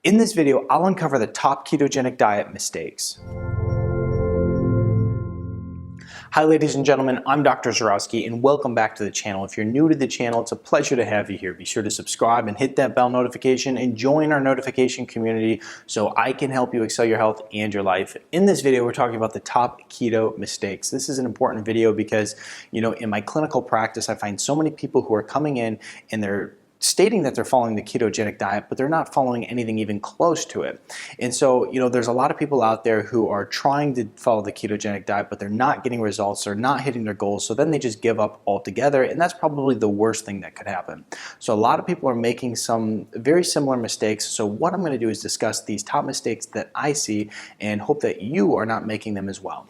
In this video, I'll uncover the top ketogenic diet mistakes. Hi ladies and gentlemen, I'm Dr. Zarowski and welcome back to the channel. If you're new to the channel, it's a pleasure to have you here. Be sure to subscribe and hit that bell notification and join our notification community so I can help you excel your health and your life. In this video, we're talking about the top keto mistakes. This is an important video because, in my clinical practice, I find so many people who are coming in and they're stating that they're following the ketogenic diet, but they're not following anything even close to it. And so, there's a lot of people out there who are trying to follow the ketogenic diet, but they're not getting results, they're not hitting their goals, so then they just give up altogether, and that's probably the worst thing that could happen. So a lot of people are making some very similar mistakes, so what I'm going to do is discuss these top mistakes that I see and hope that you are not making them as well.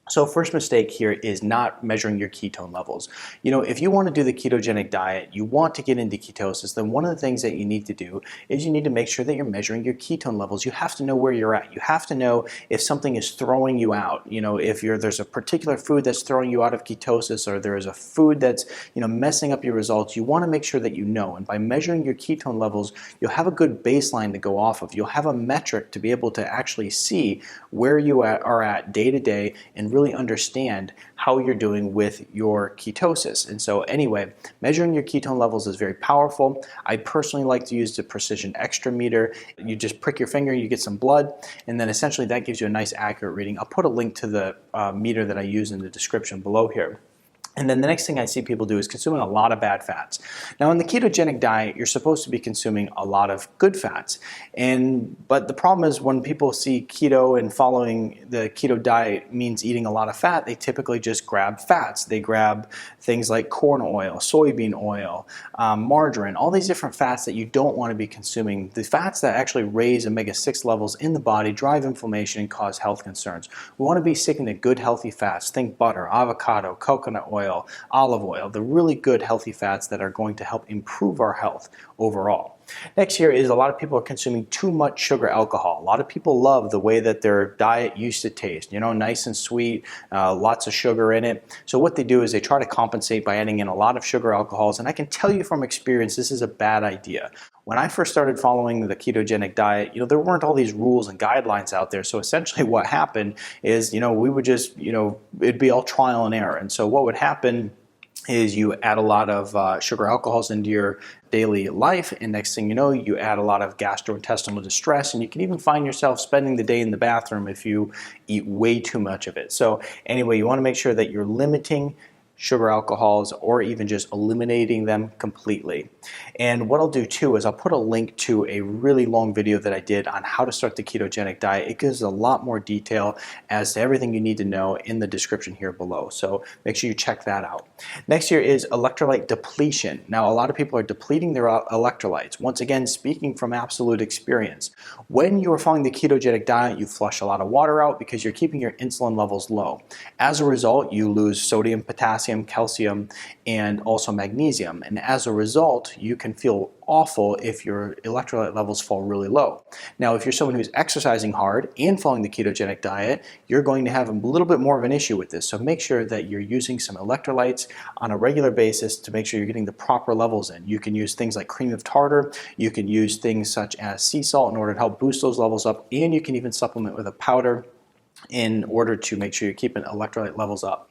So first mistake here is not measuring your ketone levels. If you want to do the ketogenic diet, you want to get into ketosis, then one of the things that you need to do is you need to make sure that you're measuring your ketone levels. You have to know where you're at. You have to know if something is throwing you out. If there's a particular food that's throwing you out of ketosis, or there is a food that's messing up your results, you want to make sure that you know. And by measuring your ketone levels, you'll have a good baseline to go off of. You'll have a metric to be able to actually see where you are at day to day and really understand how you're doing with your ketosis. And so anyway, measuring your ketone levels is very powerful. I personally like to use the precision extra meter. You just prick your finger, you get some blood, and then essentially that gives you a nice accurate reading. I'll put a link to the meter that I use in the description below here. And then the next thing I see people do is consuming a lot of bad fats. Now in the ketogenic diet, you're supposed to be consuming a lot of good fats. But the problem is when people see keto and following the keto diet means eating a lot of fat, they typically just grab fats. They grab things like corn oil, soybean oil, margarine, all these different fats that you don't want to be consuming. The fats that actually raise omega-6 levels in the body, drive inflammation, and cause health concerns. We want to be sticking to good healthy fats. Think butter, avocado, coconut oil, olive oil, the really good healthy fats that are going to help improve our health overall. Next here is a lot of people are consuming too much sugar alcohol. A lot of people love the way that their diet used to taste, nice and sweet, lots of sugar in it. So what they do is they try to compensate by adding in a lot of sugar alcohols, and I can tell you from experience this is a bad idea. When I first started following the ketogenic diet, there weren't all these rules and guidelines out there. So essentially what happened is, we would just, it'd be all trial and error. And so what would happen is you add a lot of sugar alcohols into your daily life, and next thing you know, you add a lot of gastrointestinal distress, and you can even find yourself spending the day in the bathroom if you eat way too much of it. So anyway, you want to make sure that you're limiting sugar alcohols or even just eliminating them completely. And what I'll do too is I'll put a link to a really long video that I did on how to start the ketogenic diet. It gives a lot more detail as to everything you need to know in the description here below. So make sure you check that out. Next here is electrolyte depletion. Now a lot of people are depleting their electrolytes. Once again, speaking from absolute experience. When you are following the ketogenic diet, you flush a lot of water out because you're keeping your insulin levels low. As a result, you lose sodium, potassium, calcium, and also magnesium. And as a result, you can feel awful if your electrolyte levels fall really low. Now, if you're someone who's exercising hard and following the ketogenic diet, you're going to have a little bit more of an issue with this. So make sure that you're using some electrolytes on a regular basis to make sure you're getting the proper levels in. You can use things like cream of tartar, you can use things such as sea salt in order to help boost those levels up, and you can even supplement with a powder in order to make sure you're keeping electrolyte levels up.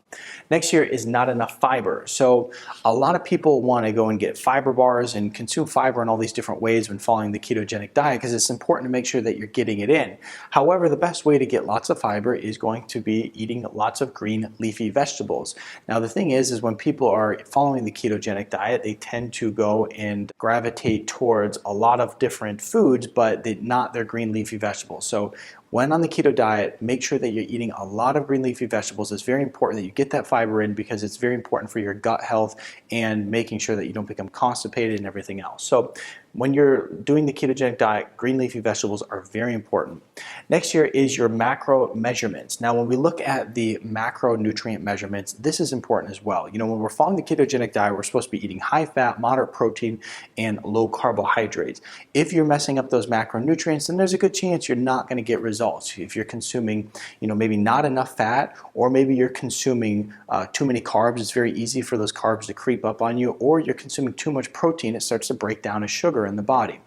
Next here is not enough fiber. So a lot of people want to go and get fiber bars and consume fiber in all these different ways when following the ketogenic diet because it's important to make sure that you're getting it in. However, the best way to get lots of fiber is going to be eating lots of green leafy vegetables. Now the thing is when people are following the ketogenic diet, they tend to go and gravitate towards a lot of different foods, but not their green leafy vegetables. So when on the keto diet, make sure that you're eating a lot of green leafy vegetables. It's very important that you get that fiber in because it's very important for your gut health and making sure that you don't become constipated and everything else. So when you're doing the ketogenic diet, green leafy vegetables are very important. Next here is your macro measurements. Now when we look at the macronutrient measurements, this is important as well. When we're following the ketogenic diet, we're supposed to be eating high fat, moderate protein, and low carbohydrates. If you're messing up those macronutrients, then there's a good chance you're not going to get results. If you're consuming, maybe not enough fat, or maybe you're consuming too many carbs, it's very easy for those carbs to creep up on you, or you're consuming too much protein, it starts to break down as sugar in the body.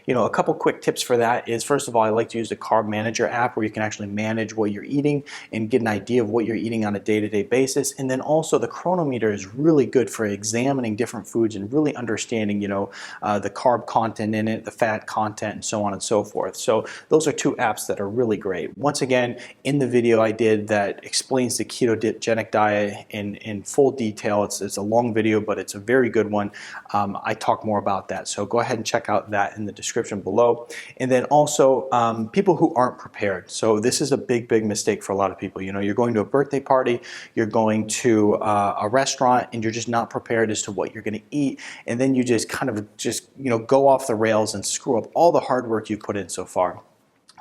A couple quick tips for that is, first of all, I like to use the Carb Manager app where you can actually manage what you're eating and get an idea of what you're eating on a day-to-day basis. And then also the chronometer is really good for examining different foods and really understanding, the carb content in it, the fat content, and so on and so forth. So those are two apps that are really great. Once again, in the video I did that explains the ketogenic diet in full detail. It's a long video, but it's a very good one. I talk more about that. So go ahead and check out that in the description below. And then also people who aren't prepared. So this is a big mistake for a lot of people. You're going to a birthday party, you're going to a restaurant, and you're just not prepared as to what you're going to eat. And then you just go off the rails and screw up all the hard work you've put in so far.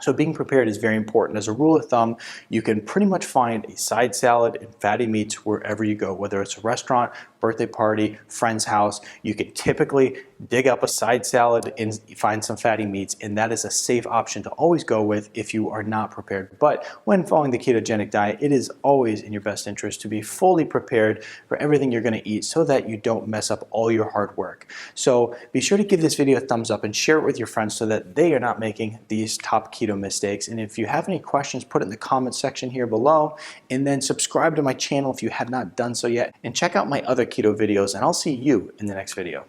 So being prepared is very important. As a rule of thumb, you can pretty much find a side salad and fatty meats wherever you go, whether it's a restaurant, birthday party, friend's house. You can typically dig up a side salad and find some fatty meats, and that is a safe option to always go with if you are not prepared. But when following the ketogenic diet, it is always in your best interest to be fully prepared for everything you're going to eat so that you don't mess up all your hard work. So be sure to give this video a thumbs up and share it with your friends so that they are not making these top keto mistakes. And if you have any questions, put it in the comment section here below, and then subscribe to my channel if you have not done so yet, and check out my other keto videos, and I'll see you in the next video.